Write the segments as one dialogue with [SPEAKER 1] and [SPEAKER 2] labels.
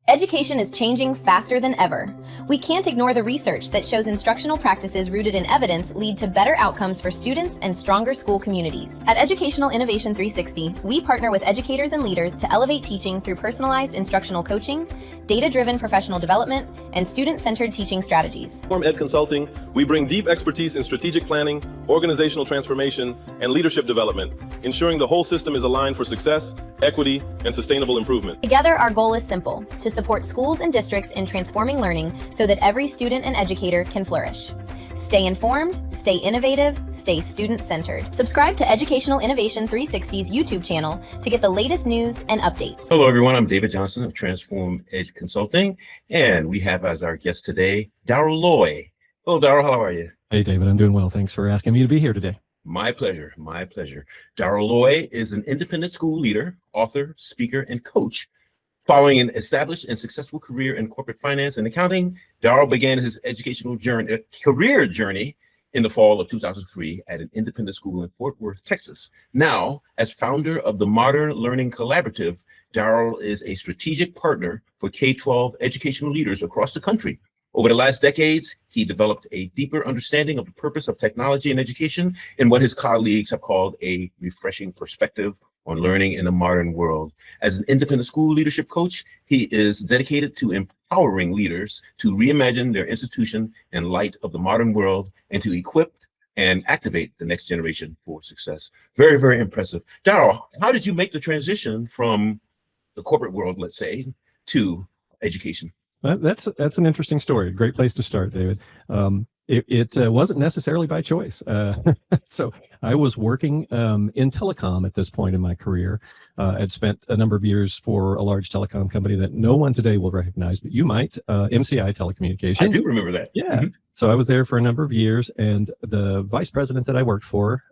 [SPEAKER 1] Education is changing faster than ever. We can't ignore the research that shows instructional practices rooted in evidence lead to better outcomes for students and stronger school communities. At Educational Innovation 360, we partner with educators and leaders to elevate teaching through personalized instructional coaching, data-driven professional development, and student-centered teaching strategies.
[SPEAKER 2] From Ed Consulting, we bring deep expertise in strategic planning, organizational transformation, and leadership development, ensuring the whole system is aligned for success, equity, and sustainable improvement.
[SPEAKER 1] Together, our goal is simple: to support schools and districts in transforming learning so that every student and educator can flourish. Stay informed, stay innovative, stay student-centered. Subscribe to Educational Innovation 360's YouTube channel to get the latest news and updates.
[SPEAKER 3] Hello, everyone. I'm David Johnson of Transform Ed Consulting, and we have as our guest today, Darryl Loy. Hello, Darryl. How are you?
[SPEAKER 4] Hey, David. I'm doing well. Thanks for asking me to be here today.
[SPEAKER 3] My pleasure. My pleasure. Darryl Loy is an independent school leader, author, speaker, and coach. Following an established and successful career in corporate finance and accounting, Darryl began his career journey in the fall of 2003 at an independent school in Fort Worth, Texas. Now, as founder of the Modern Learning Collaborative, Darryl is a strategic partner for K-12 educational leaders across the country. Over the last decades, he developed a deeper understanding of the purpose of technology in education and what his colleagues have called a refreshing perspective on learning in the modern world. As an independent school leadership coach, he is dedicated to empowering leaders to reimagine their institution in light of the modern world and to equip and activate the next generation for success. Very, very impressive. Darryl, how did you make the transition from the corporate world, let's say, to education?
[SPEAKER 4] That's an interesting story. Great place to start, David. It wasn't necessarily by choice. So I was working in telecom at this point in my career. I'd spent a number of years for a large telecom company that no one today will recognize, but you might, MCI Telecommunications.
[SPEAKER 3] I do remember that.
[SPEAKER 4] Yeah. Mm-hmm. So I was there for a number of years, and the vice president that I worked for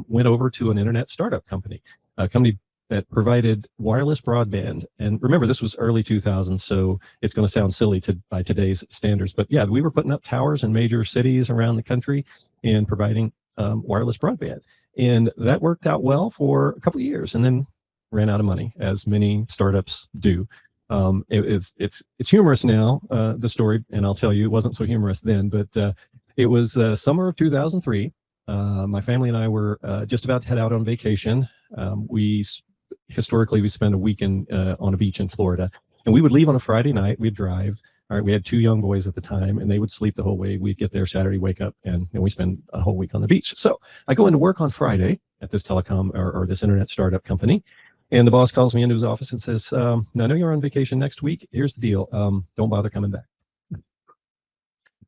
[SPEAKER 4] went over to an internet startup company, a company that provided wireless broadband. And remember, this was early 2000s, so it's going to sound silly by today's standards. But yeah, we were putting up towers in major cities around the country and providing wireless broadband. And that worked out well for a couple of years and then ran out of money, as many startups do. It's humorous now, the story, and I'll tell you, it wasn't so humorous then, but it was summer of 2003. My family and I were just about to head out on vacation. Historically, we spent a weekend on a beach in Florida, and we would leave on a Friday night. We'd drive. All right, we had 2 young boys at the time, and they would sleep the whole way. We'd get there Saturday, wake up, and we spend a whole week on the beach. So I go into work on Friday at this telecom or this internet startup company, and the boss calls me into his office and says, "I know you're on vacation next week. Here's the deal. Don't bother coming back.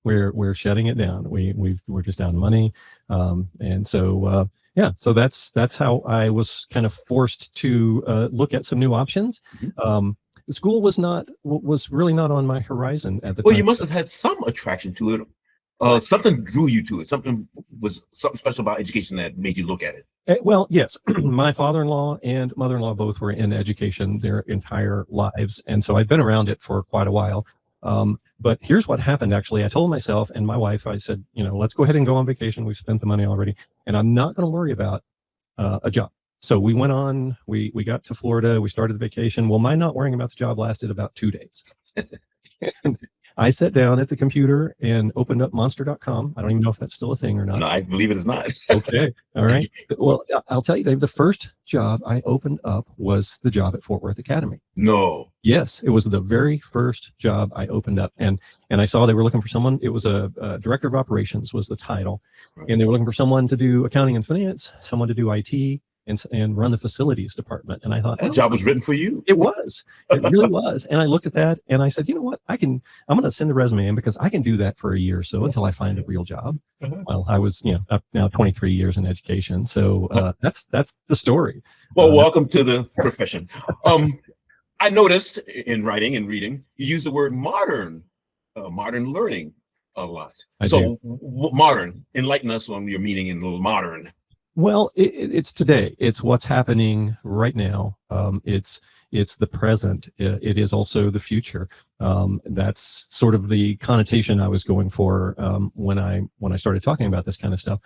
[SPEAKER 4] We're shutting it down. We're just out of money." And so yeah, so that's how I was kind of forced to look at some new options. The school was really not on my horizon at the time.
[SPEAKER 3] Well, you must have had some attraction to it. Something drew you to it. Something special about education that made you look at it.
[SPEAKER 4] Well, yes. My father-in-law and mother-in-law both were in education their entire lives, and so I'd been around it for quite a while. But here's what happened, actually. I told myself and my wife, I said, let's go ahead and go on vacation. We've spent the money already, and I'm not going to worry about a job. So we went on, we got to Florida, we started the vacation. Well, my not worrying about the job lasted about 2 days. And I sat down at the computer and opened up monster.com. I don't even know if that's still a thing or not.
[SPEAKER 3] No, I believe it is not.
[SPEAKER 4] Okay. All right. Well, I'll tell you, Dave, the first job I opened up was the job at Fort Worth Academy.
[SPEAKER 3] No.
[SPEAKER 4] Yes, it was the very first job I opened up. And I saw they were looking for someone. It was a director of operations was the title. Right. And they were looking for someone to do accounting and finance, someone to do IT, and run the facilities department. And I thought
[SPEAKER 3] that job was written for you.
[SPEAKER 4] It was. It really was. And I looked at that and I said, you know what? I'm going to send the resume in because I can do that for a year or so until I find a real job. Well, I was, up now 23 years in education. So that's the story.
[SPEAKER 3] Well, welcome to the profession. I noticed in writing and reading, you use the word modern learning a lot. Modern, enlighten us on your meaning in modern.
[SPEAKER 4] Well, it's today. It's what's happening right now. It's the present. It is also the future. That's sort of the connotation I was going for when I started talking about this kind of stuff.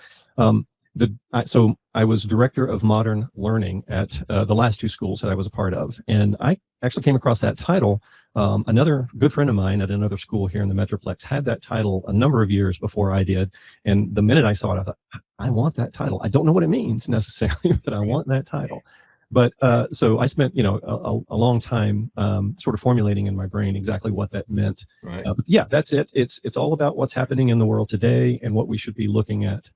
[SPEAKER 4] So I was director of modern learning at the last two schools that I was a part of, and I actually came across that title. Another good friend of mine at another school here in the Metroplex had that title a number of years before I did, and the minute I saw it, I thought, I want that title. I don't know what it means necessarily, but I want that title. But so I spent, a long time sort of formulating in my brain exactly what that meant.
[SPEAKER 3] Right.
[SPEAKER 4] But yeah, that's it. It's all about what's happening in the world today and what we should be looking at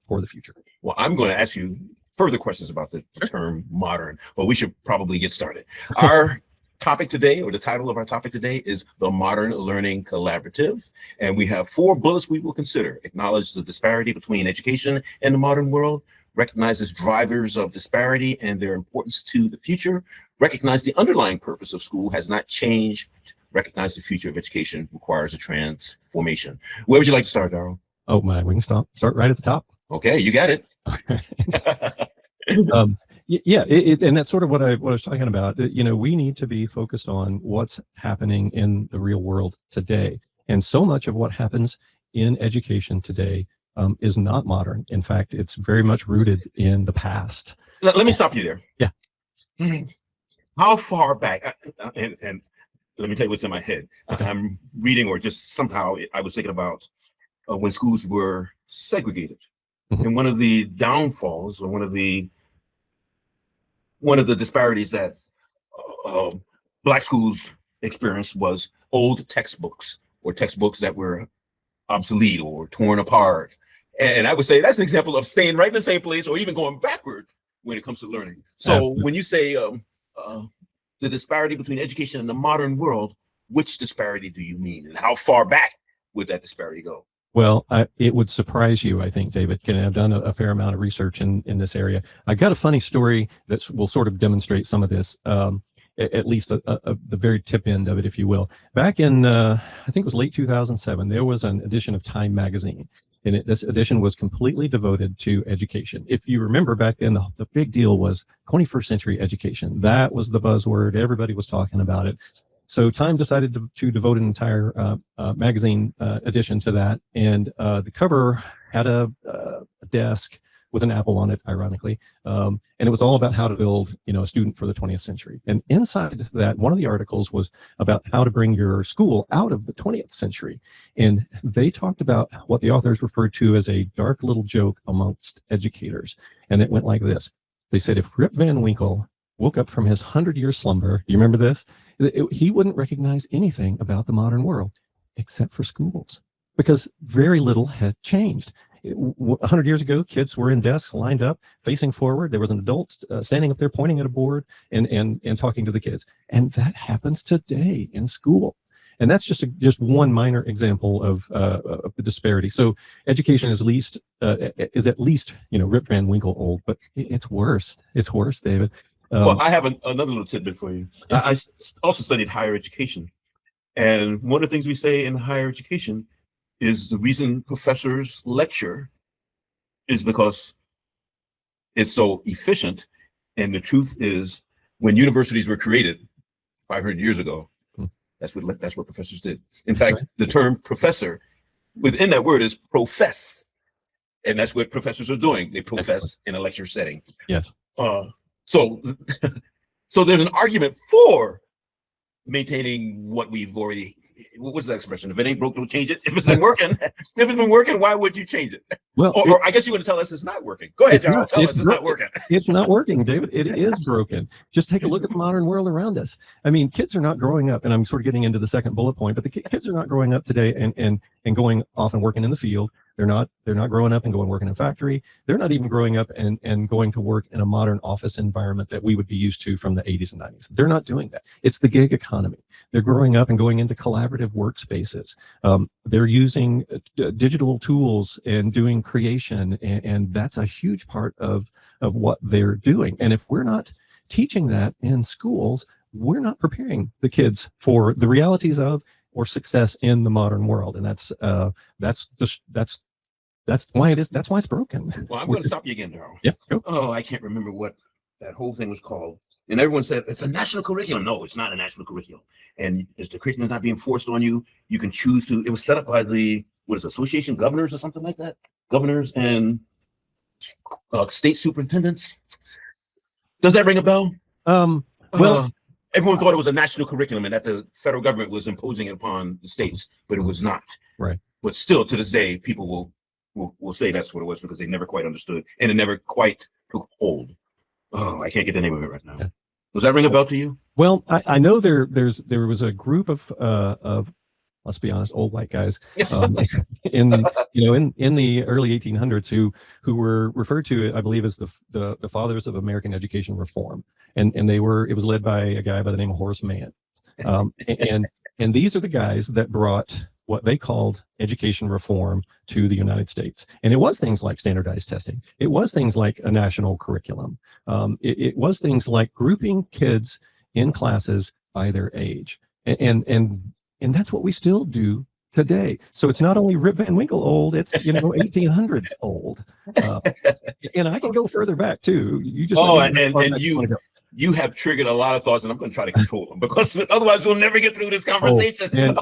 [SPEAKER 4] for the future.
[SPEAKER 3] Well, I'm going to ask you further questions about the term modern, but we should probably get started. Our topic today, or the title of our topic today, is the Modern Learning Collaborative. And we have 4 bullets we will consider. Acknowledge the disparity between education and the modern world. Recognizes drivers of disparity and their importance to the future. Recognize the underlying purpose of school has not changed. Recognize the future of education requires a transformation. Where would you like to start, Darryl?
[SPEAKER 4] Oh my, we can start right at the top.
[SPEAKER 3] Okay, you got it.
[SPEAKER 4] Yeah, and that's sort of what I was talking about. We need to be focused on what's happening in the real world today. And so much of what happens in education today is not modern. In fact, it's very much rooted in the past.
[SPEAKER 3] Let me stop you there.
[SPEAKER 4] Yeah.
[SPEAKER 3] How far back, and let me tell you what's in my head.
[SPEAKER 4] Okay.
[SPEAKER 3] I'm reading, or just somehow I was thinking about when schools were segregated.
[SPEAKER 4] Mhm.
[SPEAKER 3] And one of the downfalls, or one of the disparities that Black schools experienced was old textbooks, or textbooks that were obsolete or torn apart. And I would say that's an example of staying right in the same place, or even going backward when it comes to learning. So
[SPEAKER 4] Absolutely.
[SPEAKER 3] when you say the disparity between education and the modern world, which disparity do you mean, and how far back would that disparity go?
[SPEAKER 4] Well, it would surprise you, I think, David. I've done a fair amount of research in this area. I've got a funny story that will sort of demonstrate some of this, at least the very tip end of it, if you will. Back in, I think it was late 2007, there was an edition of Time magazine. And this edition was completely devoted to education. If you remember back then, the big deal was 21st century education. That was the buzzword. Everybody was talking about it. So Time decided to devote an entire magazine edition to that. And the cover had a desk with an apple on it, ironically. And it was all about how to build, a student for the 20th century. And inside that, one of the articles was about how to bring your school out of the 20th century. And they talked about what the authors referred to as a dark little joke amongst educators. And it went like this. They said, if Rip Van Winkle woke up from his 100-year slumber, you remember this? He wouldn't recognize anything about the modern world except for schools, because very little had changed. 100 years ago, kids were in desks lined up, facing forward. There was an adult standing up there pointing at a board and talking to the kids. And that happens today in school. And that's just one minor example of the disparity. So education is at least Rip Van Winkle old, but it's worse. It's worse, David.
[SPEAKER 3] Well, I have another little tidbit for you.
[SPEAKER 4] Yeah.
[SPEAKER 3] I also studied higher education. And one of the things we say in higher education is the reason professors lecture is because it's so efficient. And the truth is, when universities were created 500 years ago, that's what professors did. In fact, the term professor within that word is profess. And that's what professors are doing. They profess in a lecture setting.
[SPEAKER 4] Yes.
[SPEAKER 3] So there's an argument for maintaining what we've already. What's that expression? If it ain't broke, don't change it. If it's been working, why would you change it?
[SPEAKER 4] Well,
[SPEAKER 3] or I guess you want to tell us it's not working. Go ahead, Darryl. Tell us it's not working.
[SPEAKER 4] It's not working, David. It is broken. Just take a look at the modern world around us. I mean, kids are not growing up, and I'm sort of getting into the second bullet point, but the kids are not growing up today and going off and working in the field. They're not growing up and going working in a factory. They're not even growing up and going to work in a modern office environment that we would be used to from the 80s and 90s. They're not doing that. It's the gig economy. They're growing up and going into collaborative workspaces. They're using digital tools and doing creation, and that's a huge part of what they're doing. And if we're not teaching that in schools, we're not preparing the kids for the realities of or success in the modern world. And that's why it is. That's why it's broken.
[SPEAKER 3] Well, I'm going to stop you again, Darryl.
[SPEAKER 4] Yeah. Go.
[SPEAKER 3] Oh, I can't remember what that whole thing was called. And everyone said it's a national curriculum. No, it's not a national curriculum. And if the curriculum is not being forced on you, you can choose to. It was set up by the Association of Governors or something like that. Governors and state superintendents. Does that ring a bell?
[SPEAKER 4] Well,
[SPEAKER 3] Everyone thought it was a national curriculum and that the federal government was imposing it upon the states, but it was not.
[SPEAKER 4] right.
[SPEAKER 3] But still, to this day, people will say that's what it was because they never quite understood and it never quite took hold. Oh, I can't get the name of it right now.
[SPEAKER 4] Yeah.
[SPEAKER 3] Does that ring a bell to you?
[SPEAKER 4] Well, I know there was a group of let's be honest, old white guys in the early 1800s who were referred to, I believe, as the fathers of American education reform, and it was led by a guy by the name of Horace Mann, and these are the guys that brought what they called education reform to the United States. And it was things like standardized testing. It was things like a national curriculum. It was things like grouping kids in classes by their age. And that's what we still do today. So it's not only Rip Van Winkle old, it's 1800s old. And I can go further back too. You just
[SPEAKER 3] you have triggered a lot of thoughts, and I'm going to try to control them because otherwise we'll never get through this conversation.
[SPEAKER 4] And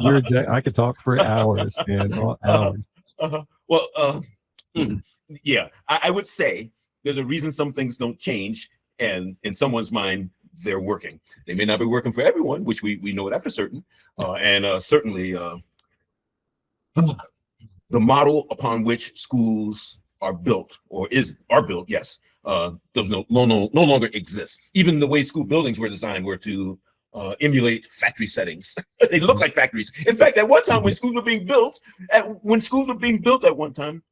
[SPEAKER 4] I could talk for hours and hours.
[SPEAKER 3] Yeah, I would say there's a reason some things don't change, and in someone's mind, they're working. They may not be working for everyone, which we know it after certain, and certainly the model upon which schools are built are built, yes, does no longer exist. Even the way school buildings were designed were to emulate factory settings. They look like factories. In fact, at one time when schools were being built, at one time,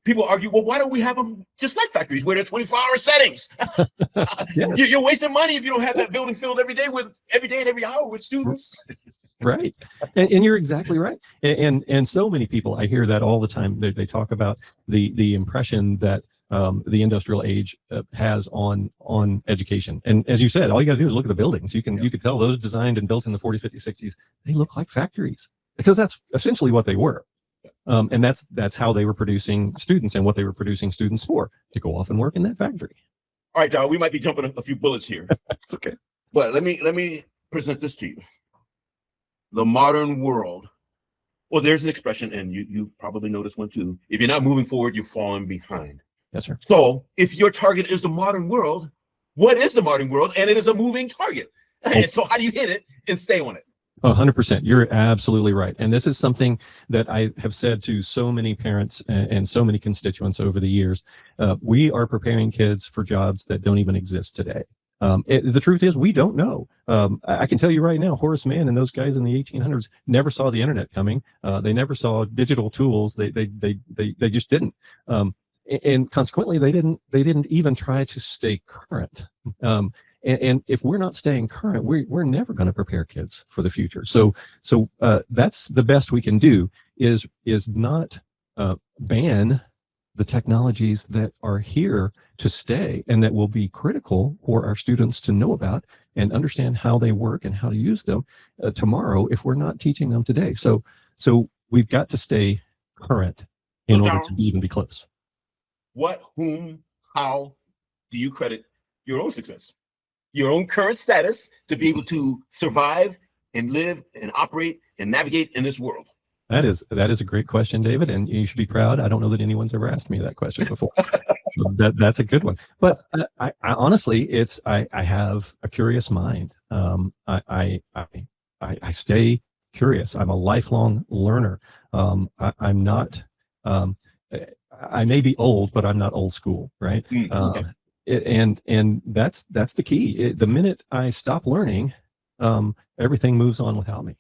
[SPEAKER 3] people argue, well, why don't we have them just like factories where they're 24-hour settings?
[SPEAKER 4] Yes.
[SPEAKER 3] You're wasting money if you don't have that building filled every day and every hour with students.
[SPEAKER 4] Right. And you're exactly right. And so many people, I hear that all the time. They talk about the impression that the industrial age has on education. And as you said, all you got to do is look at the buildings. You could tell those designed and built in the 40s, 50s, 60s, they look like factories because that's essentially what they were. And that's how they were producing students and what they were producing students for, to go off and work in that factory.
[SPEAKER 3] All right, Darryl, we might be jumping a few bullets here.
[SPEAKER 4] That's okay.
[SPEAKER 3] But let me present this to you. The modern world. Well, there's an expression, and you probably know this one too. If you're not moving forward, you're falling behind.
[SPEAKER 4] Yes, sir.
[SPEAKER 3] So if your target is the modern world, what is the modern world? And it is a moving target. And so how do you hit it and stay on it?
[SPEAKER 4] 100%. You're absolutely right. And this is something that I have said to so many parents and so many constituents over the years. We are preparing kids for jobs that don't even exist today. The truth is, we don't know. I can tell you right now, Horace Mann and those guys in the 1800s never saw the internet coming. They never saw digital tools. They just didn't. And consequently, they didn't even try to stay current. And if we're not staying current, we're never going to prepare kids for the future. So that's the best we can do is not ban the technologies that are here to stay and that will be critical for our students to know about and understand how they work and how to use them tomorrow if we're not teaching them today. So we've got to stay current in order to even be close.
[SPEAKER 3] What, whom, how do you credit your own success? Your own current status to be able to survive and live and operate and navigate in this world?
[SPEAKER 4] That is a great question, David, and you should be proud. I don't know that anyone's ever asked me that question before. So that's a good one. But I honestly, I have a curious mind. I stay curious. I'm a lifelong learner. I'm not. I may be old, but I'm not old school, right? Okay. And that's the key. The minute I stop learning, everything moves on without me.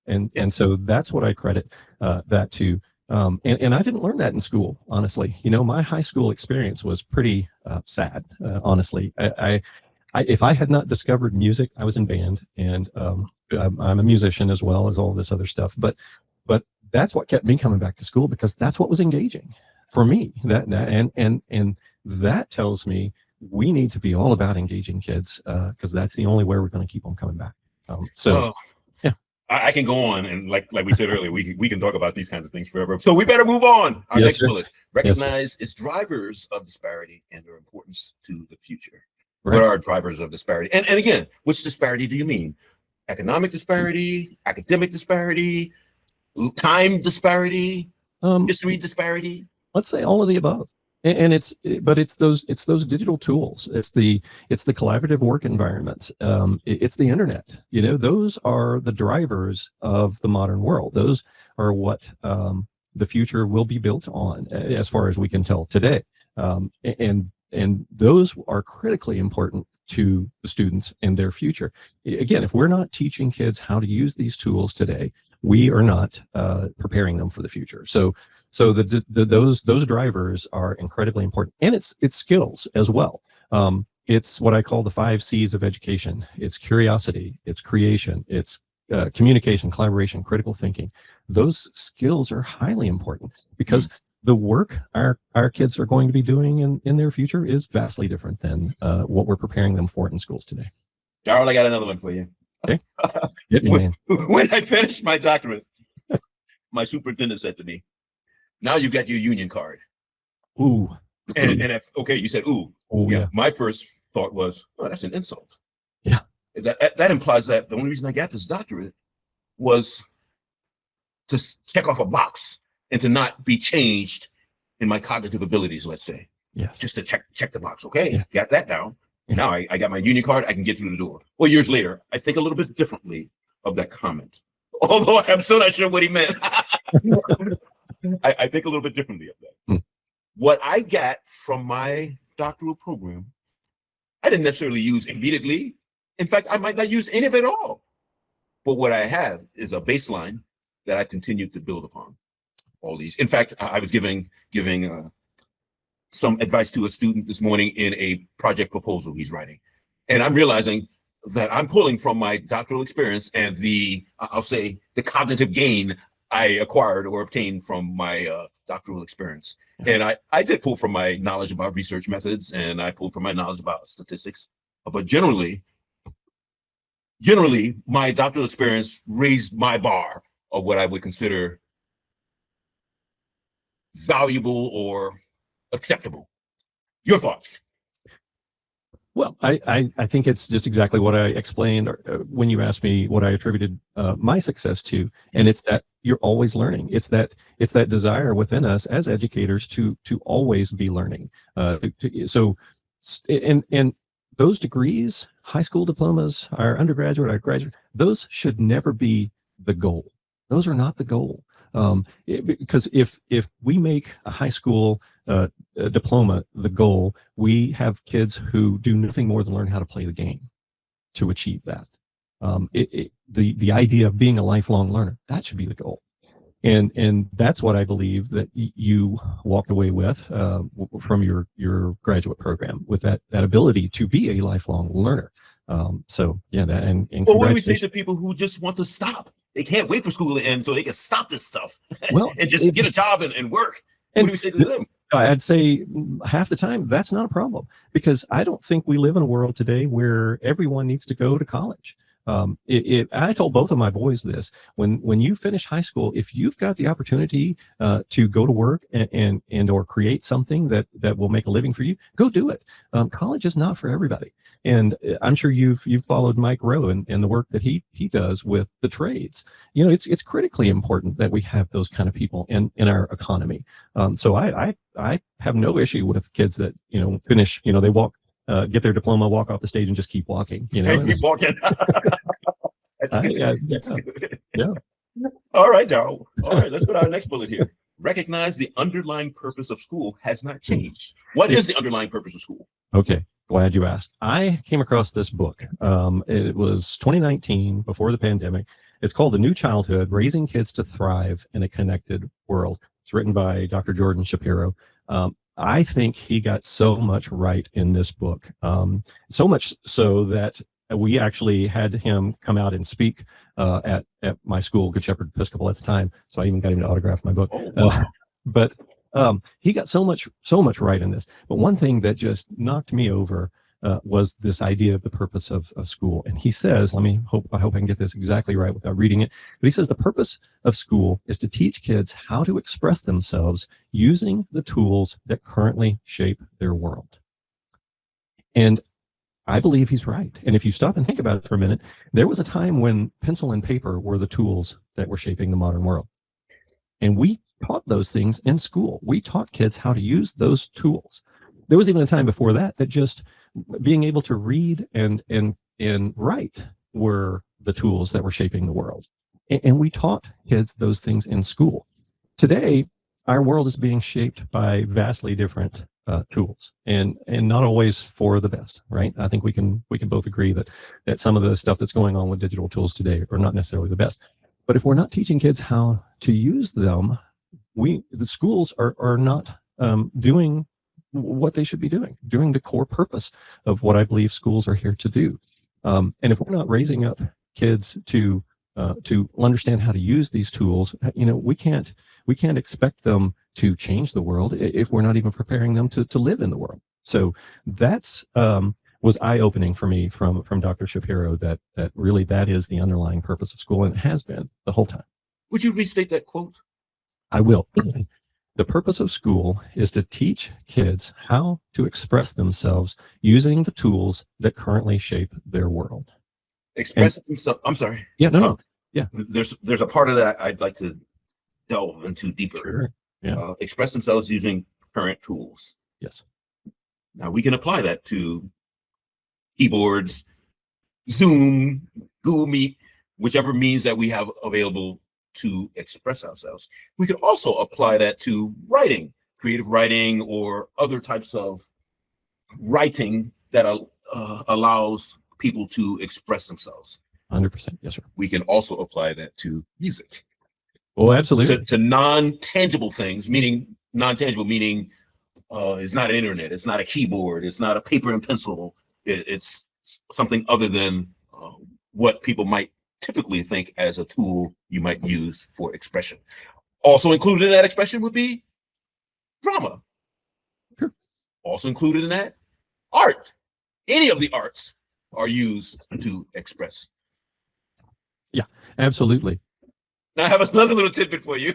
[SPEAKER 4] And so that's what I credit that to. And I didn't learn that in school, honestly. My high school experience was pretty sad, honestly. If I had not discovered music, I was in band, and I'm a musician as well as all this other stuff. But that's what kept me coming back to school, because that's what was engaging for me. And that tells me we need to be all about engaging kids, because that's the only way we're going to keep them coming back. Yeah.
[SPEAKER 3] I can go on, and like we said earlier, we can talk about these kinds of things forever. So we better move on. Our next bullet: recognize its drivers of disparity and their importance to the future. Right. What are drivers of disparity? And again, which disparity do you mean? Economic disparity, academic disparity, time disparity, history disparity?
[SPEAKER 4] Let's say all of the above. And it's those digital tools. It's the collaborative work environments. It's the internet. Those are the drivers of the modern world. Those are what the future will be built on, as far as we can tell today. And those are critically important to the students and their future. Again, if we're not teaching kids how to use these tools today, we are not preparing them for the future. So those drivers are incredibly important, and it's skills as well. It's what I call the 5 C's of education. It's curiosity, it's creation, it's communication, collaboration, critical thinking. Those skills are highly important because the work our kids are going to be doing in their future is vastly different than what we're preparing them for in schools today.
[SPEAKER 3] Darryl, I got another one for you.
[SPEAKER 4] Okay.
[SPEAKER 3] When I finished my doctorate, my superintendent said to me, "Now you've got your union card."
[SPEAKER 4] Ooh.
[SPEAKER 3] And okay, you said ooh.
[SPEAKER 4] Oh, yeah.
[SPEAKER 3] My first thought was, oh, that's an insult.
[SPEAKER 4] Yeah.
[SPEAKER 3] That implies that the only reason I got this doctorate was to check off a box and to not be changed in my cognitive abilities, let's say.
[SPEAKER 4] Yes.
[SPEAKER 3] Just to check the box. Okay,
[SPEAKER 4] Yeah.
[SPEAKER 3] got that down.
[SPEAKER 4] Yeah.
[SPEAKER 3] Now I got my union card, I can get through the door. Well, years later, I think a little bit differently of that comment. Although I'm still not sure what he meant. I think a little bit differently of that. What I got from my doctoral program, I didn't necessarily use immediately. In fact, I might not use any of it at all. But what I have is a baseline that I've continued to build upon. All these. In fact, I was giving some advice to a student this morning in a project proposal he's writing. And I'm realizing that I'm pulling from my doctoral experience and I'll say the cognitive gain I acquired or obtained from my doctoral experience. And I did pull from my knowledge about research methods, and I pulled from my knowledge about statistics. But generally, my doctoral experience raised my bar of what I would consider valuable or acceptable. Your thoughts?
[SPEAKER 4] Well, I think it's just exactly what I explained when you asked me what I attributed my success to, and it's that you're always learning. It's that desire within us as educators to always be learning. So those degrees, high school diplomas, our undergraduate, our graduate, those should never be the goal. Those are not the goal. Because if we make a high school diploma the goal, we have kids who do nothing more than learn how to play the game to achieve that. The idea of being a lifelong learner, that should be the goal. And that's what I believe that you walked away with from your graduate program, with that ability to be a lifelong learner. So yeah, and
[SPEAKER 3] well, what do we say to people who just want to stop? They can't wait for school to end so they can stop this stuff and just get a job and work. What do we say to them?
[SPEAKER 4] I'd say half the time that's not a problem, because I don't think we live in a world today where everyone needs to go to college. I told both of my boys this: when you finish high school, if you've got the opportunity to go to work and or create something that will make a living for you, go do it. College is not for everybody, and I'm sure you've followed Mike Rowe and the work that he does with the trades. It's critically important that we have those kind of people in our economy. So I have no issue with kids that finish. They walk. Get their diploma, walk off the stage, and just keep walking.
[SPEAKER 3] Keep walking. That's good.
[SPEAKER 4] That's
[SPEAKER 3] good.
[SPEAKER 4] Yeah.
[SPEAKER 3] All right, Darryl. All right, let's put our next bullet here. Recognize the underlying purpose of school has not changed. What is the underlying purpose of school?
[SPEAKER 4] Okay, glad you asked. I came across this book. It was 2019, before the pandemic. It's called The New Childhood: Raising Kids to Thrive in a Connected World. It's written by Dr. Jordan Shapiro. I think he got so much right in this book, so much so that we actually had him come out and speak at my school, Good Shepherd Episcopal at the time. So I even got him to autograph my book.
[SPEAKER 3] Oh, wow.
[SPEAKER 4] But he got so much right in this. But one thing that just knocked me over was this idea of the purpose of school. And he says, I hope I can get this exactly right without reading it, but he says the purpose of school is to teach kids how to express themselves using the tools that currently shape their world. And I believe he's right. And if you stop and think about it for a minute, there was a time when pencil and paper were the tools that were shaping the modern world. And we taught those things in school. We taught kids how to use those tools. There was even a time before that just being able to read and write were the tools that were shaping the world. And we taught kids those things in school. Today, our world is being shaped by vastly different tools, and not always for the best, right? I think we can both agree that some of the stuff that's going on with digital tools today are not necessarily the best. But if we're not teaching kids how to use them, the schools are not doing what they should be doing the core purpose of what I believe schools are here to do. And if we're not raising up kids to understand how to use these tools, we can't expect them to change the world if we're not even preparing them to live in the world. So that's was eye-opening for me from Dr. Shapiro, that really that is the underlying purpose of school, and it has been the whole time.
[SPEAKER 3] Would you restate that quote?
[SPEAKER 4] I will. The purpose of school is to teach kids how to express themselves using the tools that currently shape their world.
[SPEAKER 3] Express themselves. I'm sorry.
[SPEAKER 4] Yeah, no. Yeah.
[SPEAKER 3] There's a part of that I'd like to delve into deeper.
[SPEAKER 4] Sure. Yeah.
[SPEAKER 3] Express themselves using current tools.
[SPEAKER 4] Yes.
[SPEAKER 3] Now we can apply that to keyboards, Zoom, Google Meet, whichever means that we have available to express ourselves. We could also apply that to writing, creative writing, or other types of writing that allows people to express themselves.
[SPEAKER 4] 100%. Yes, sir.
[SPEAKER 3] We can also apply that to music.
[SPEAKER 4] Oh, absolutely.
[SPEAKER 3] To non-tangible things, meaning it's not an internet, it's not a keyboard, it's not a paper and pencil. It's something other than what people might typically think as a tool you might use for expression. Also included in that expression would be drama.
[SPEAKER 4] Sure.
[SPEAKER 3] Also included in that, art. Any of the arts are used to express.
[SPEAKER 4] Yeah, absolutely.
[SPEAKER 3] Now I have another little tidbit for you.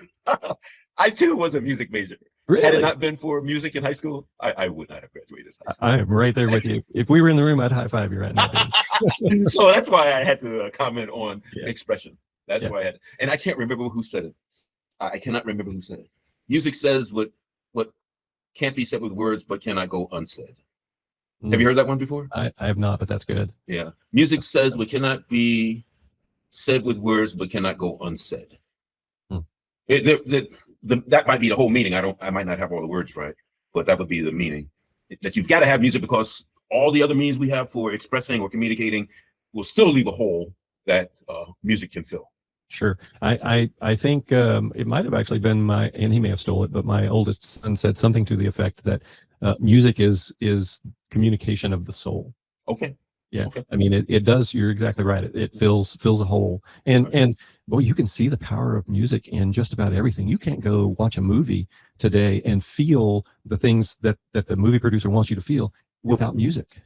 [SPEAKER 3] I too was a music major.
[SPEAKER 4] Really?
[SPEAKER 3] Had it not been for music in high school, I would not have graduated high school.
[SPEAKER 4] I am right there with you. If we were in the room, I'd high five you right now.
[SPEAKER 3] So that's why I had to comment on expression. That's why I had, and I can't remember who said it. I cannot remember who said it. Music says what can't be said with words, but cannot go unsaid. Have you heard that one before?
[SPEAKER 4] I have not, but that's good.
[SPEAKER 3] Yeah. Music says what cannot be said with words, but cannot go unsaid. That might be the whole meaning. I might not have all the words right, but that would be the meaning. That you've got to have music because all the other means we have for expressing or communicating will still leave a hole that music can fill.
[SPEAKER 4] Sure. I think it might have actually been and he may have stole it, but my oldest son said something to the effect that music is communication of the soul.
[SPEAKER 3] Okay.
[SPEAKER 4] Yeah.
[SPEAKER 3] Okay.
[SPEAKER 4] I mean, it does. You're exactly right. It fills a hole. And boy, you can see the power of music in just about everything. You can't go watch a movie today and feel the things that the movie producer wants you to feel without music.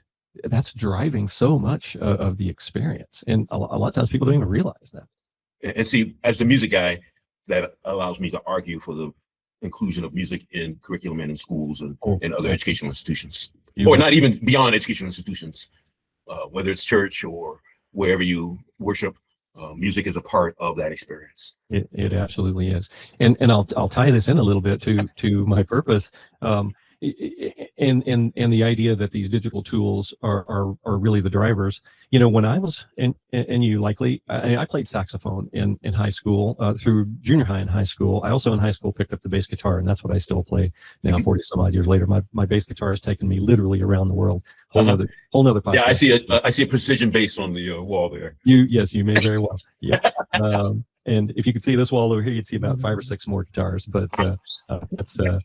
[SPEAKER 4] That's driving so much of the experience. And a lot of times people don't even realize that.
[SPEAKER 3] And see, as the music guy, that allows me to argue for the inclusion of music in curriculum and in schools and other educational institutions, or not even beyond educational institutions. Whether it's church or wherever you worship, music is a part of that experience.
[SPEAKER 4] It absolutely is. And I'll tie this in a little bit to my purpose. And the idea that these digital tools are really the drivers. You know, when I was and you likely, I played saxophone in high school, through junior high and high school. I also in high school picked up the bass guitar, and that's what I still play now. 40 some odd years later, my bass guitar has taken me literally around the world. Whole nother podcast.
[SPEAKER 3] Yeah, I see a precision bass on the wall there.
[SPEAKER 4] Yes, you may very well. Yeah. And if you could see this wall over here, you'd see about 5 or 6 more guitars. But that's a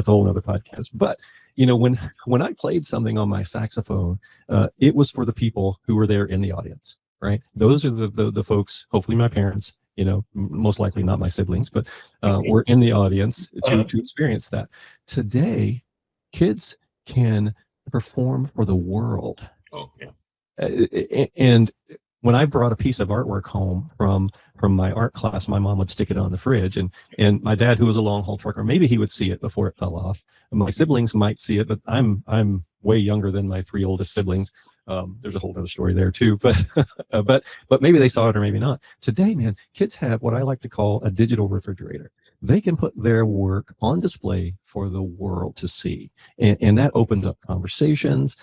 [SPEAKER 4] whole other podcast. But you know, when I played something on my saxophone, it was for the people who were there in the audience. Right? Those are the folks. Hopefully, my parents. You know, most likely not my siblings, but were in the audience to experience that. Today, kids can perform for the world.
[SPEAKER 3] Oh yeah.
[SPEAKER 4] And when I brought a piece of artwork home from my art class, my mom would stick it on the fridge, and my dad, who was a long haul trucker, maybe he would see it before it fell off. And my siblings might see it, but I'm way younger than my 3 oldest siblings. There's a whole other story there too, but but maybe they saw it or maybe not. Today, man, kids have what I like to call a digital refrigerator. They can put their work on display for the world to see, and that opens up conversations.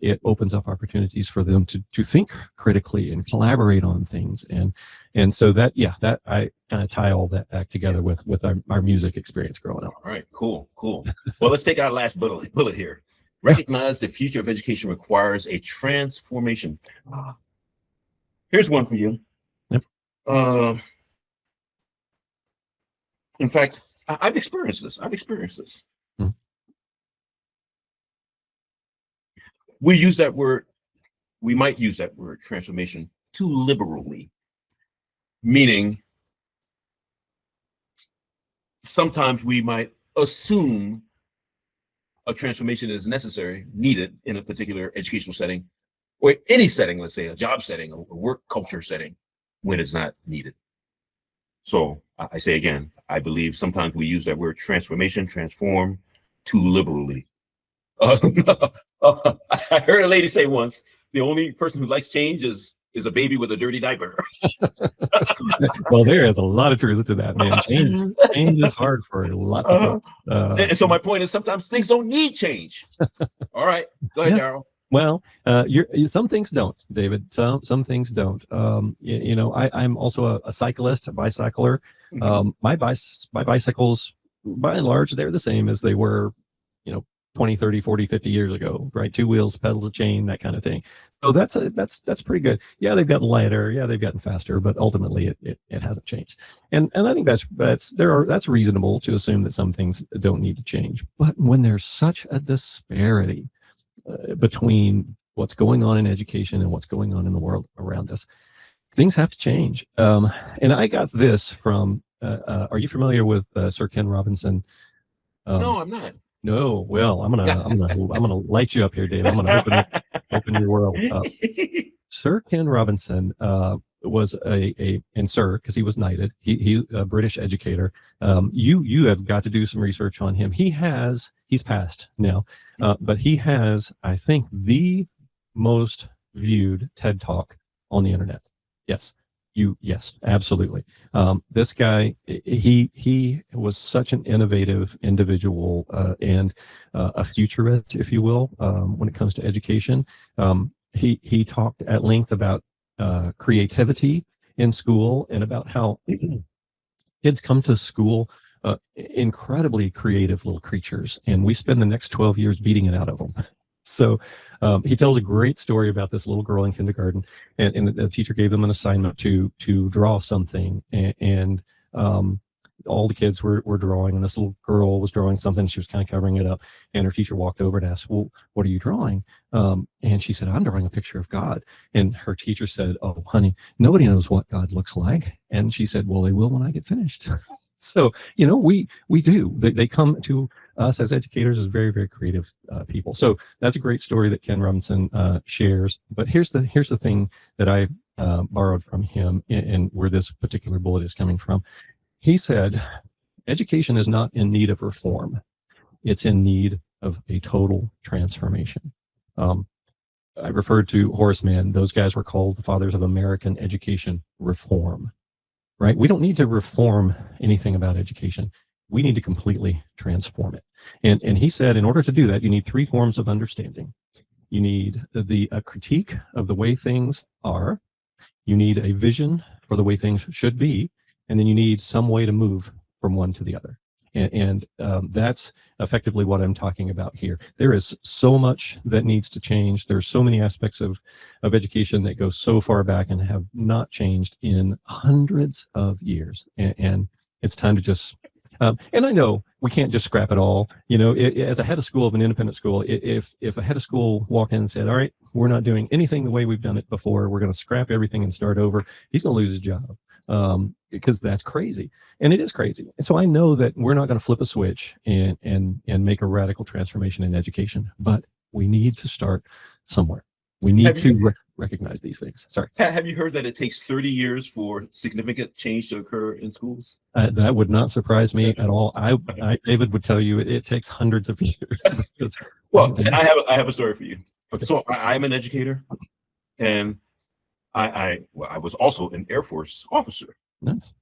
[SPEAKER 4] It opens up opportunities for them to think critically and collaborate on things, and so that I kind of tie all that back together with our music experience growing up.
[SPEAKER 3] All right, cool. Well, let's take our last bullet here. Recognize the future of education requires a transformation. Here's one for you.
[SPEAKER 4] Yep.
[SPEAKER 3] In fact, I've experienced this.
[SPEAKER 4] Hmm.
[SPEAKER 3] We might use that word transformation too liberally, meaning sometimes we might assume a transformation is needed in a particular educational setting, or any setting, let's say a job setting, a work culture setting, when it's not needed. So I say again, I believe sometimes we use that word transform too liberally. I heard a lady say once, the only person who likes change is a baby with a dirty diaper.
[SPEAKER 4] Well, there is a lot of truth to that, man. Change is hard for lots of folks.
[SPEAKER 3] And so my point is sometimes things don't need change. All right, go ahead, Darryl.
[SPEAKER 4] Well, some things don't, David. Some things don't. I'm also a cyclist, a bicycler. My bicycles, by and large, they're the same as they were, 20, 30, 40, 50 years ago, right? 2 wheels, pedals, a chain, that kind of thing. So that's pretty good. Yeah, they've gotten lighter. Yeah, they've gotten faster, but ultimately it hasn't changed. And I think that's reasonable to assume that some things don't need to change. But when there's such a disparity between what's going on in education and what's going on in the world around us, things have to change. And I got this from, are you familiar with Sir Ken Robinson?
[SPEAKER 3] No, I'm not.
[SPEAKER 4] No, well, I'm gonna light you up here, Dave. I'm gonna open your world up. Sir Ken Robinson was and Sir, because he was knighted. He a British educator. You have got to do some research on him. He's passed now, but he has, I think, the most viewed TED Talk on the internet. Yes, absolutely. This guy, he was such an innovative individual and a futurist, if you will, when it comes to education. He talked at length about creativity in school and about how kids come to school incredibly creative little creatures, and we spend the next 12 years beating it out of them. So he tells a great story about this little girl in kindergarten, and the teacher gave them an assignment to draw something, and all the kids were drawing, and this little girl was drawing something. She was kind of covering it up, and her teacher walked over and asked, "Well, what are you drawing?" And she said, "I'm drawing a picture of God." And her teacher said, "Oh, honey, nobody knows what God looks like." And she said, "Well, they will when I get finished." So, we do. They come to us as educators as very, very creative people. So that's a great story that Ken Robinson shares. But here's the thing that I borrowed from him, and where this particular bullet is coming from. He said, education is not in need of reform. It's in need of a total transformation. I referred to Horace Mann. Those guys were called the fathers of American education reform. Right? We don't need to reform anything about education. We need to completely transform it. And he said, in order to do that, you need 3 forms of understanding. You need a critique of the way things are. You need a vision for the way things should be. And then you need some way to move from one to the other. And that's effectively what I'm talking about here. There is so much that needs to change. There's so many aspects of education that go so far back and have not changed in hundreds of years. And it's time to just, and I know we can't just scrap it all. As a head of school of an independent school, if a head of school walked in and said, "All right, we're not doing anything the way we've done it before, we're going to scrap everything and start over," he's going to lose his job. Because that's crazy, and it is crazy. And so I know that we're not going to flip a switch and make a radical transformation in education, but we need to start somewhere. We need to recognize these things. Sorry.
[SPEAKER 3] Have you heard that it takes 30 years for significant change to occur in schools?
[SPEAKER 4] That would not surprise me at all. David would tell you it takes hundreds of years.
[SPEAKER 3] Well, I have a story for you.
[SPEAKER 4] Okay.
[SPEAKER 3] So I'm an educator, and I was also an Air Force officer.
[SPEAKER 4] Nice.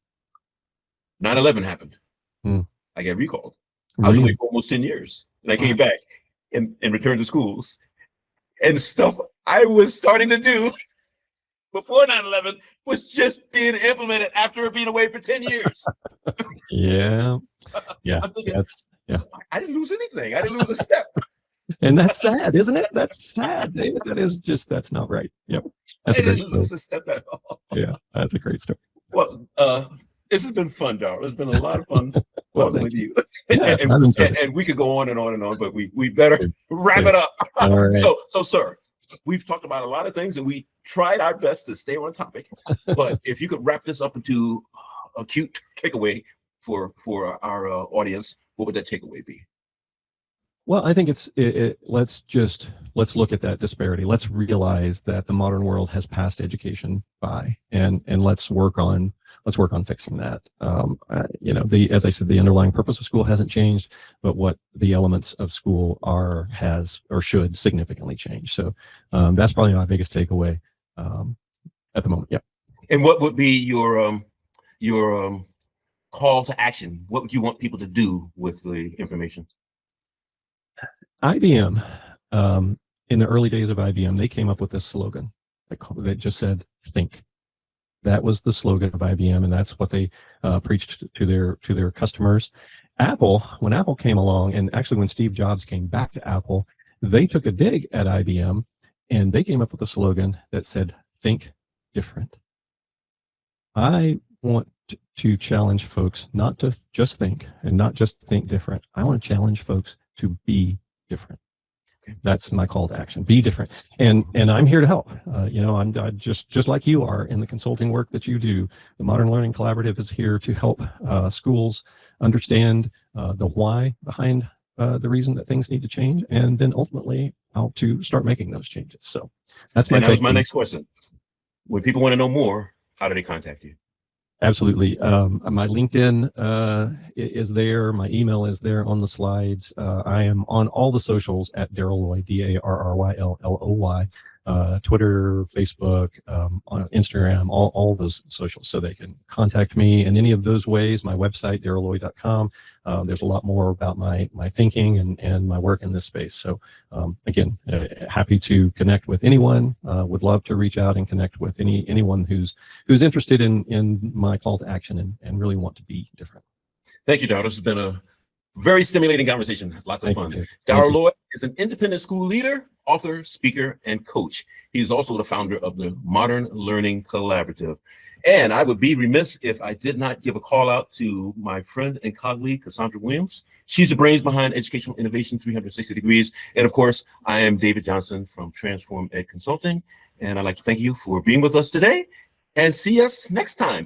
[SPEAKER 3] 9/11 happened.
[SPEAKER 4] Hmm.
[SPEAKER 3] I got recalled. I was away for almost 10 years, and I came back and returned to schools, and stuff I was starting to do before 9/11 was just being implemented after being away for 10 years.
[SPEAKER 4] Yeah. Yeah.
[SPEAKER 3] I'm thinking, I didn't lose anything. I didn't lose a step.
[SPEAKER 4] And that's sad, isn't it? That's sad, David. That's not right. Yep. That's a great story.
[SPEAKER 3] Lose a step at all.
[SPEAKER 4] Yeah, that's a great story.
[SPEAKER 3] Well, this has been fun, Darryl. It's been a lot of fun talking with you.
[SPEAKER 4] Yeah,
[SPEAKER 3] and we could go on and on and on, but we better wrap it up.
[SPEAKER 4] All right.
[SPEAKER 3] So, sir, we've talked about a lot of things, and we tried our best to stay on topic. But if you could wrap this up into a cute takeaway for our audience, what would that takeaway be?
[SPEAKER 4] Well, I think let's look at that disparity. Let's realize that the modern world has passed education by, and let's work on fixing that. As I said, the underlying purpose of school hasn't changed, but what the elements of school has or should significantly change. So that's probably my biggest takeaway at the moment. Yeah.
[SPEAKER 3] And what would be your call to action? What would you want people to do with the information?
[SPEAKER 4] IBM, in the early days of IBM, they came up with this slogan that just said, think. That was the slogan of IBM, and that's what they preached to their customers. Apple, when Apple came along, and actually when Steve Jobs came back to Apple, they took a dig at IBM, and they came up with a slogan that said, think different. I want to challenge folks not to just think and not just think different. I want to challenge folks to be different. That's my call to action. Be different, and I'm here to help. I'm just like you are in the consulting work that you do. The Modern Learning Collaborative is here to help schools understand the why behind the reason that things need to change, and then ultimately how to start making those changes. So that was
[SPEAKER 3] my next question. When people want to know more, how do they contact you?
[SPEAKER 4] Absolutely. My LinkedIn is there. My email is there on the slides. I am on all the socials at Darryl Loy, DARRYLLOY, Twitter, Facebook, on Instagram, all those socials. So they can contact me in any of those ways. My website, darrylloy.com. There's a lot more about my thinking and my work in this space. So again, happy to connect with anyone. Would love to reach out and connect with anyone who's interested in my call to action and really want to be different.
[SPEAKER 3] Thank you, Darryl. This has been a very stimulating conversation. Lots of fun. Darryl Loy is an independent school leader, author, speaker, and coach. He is also the founder of the Modern Learning Collaborative. And I would be remiss if I did not give a call out to my friend and colleague, Cassandra Williams. She's the brains behind Educational Innovation 360 Degrees. And of course, I am David Johnson from Transform Ed Consulting. And I'd like to thank you for being with us today and see us next time.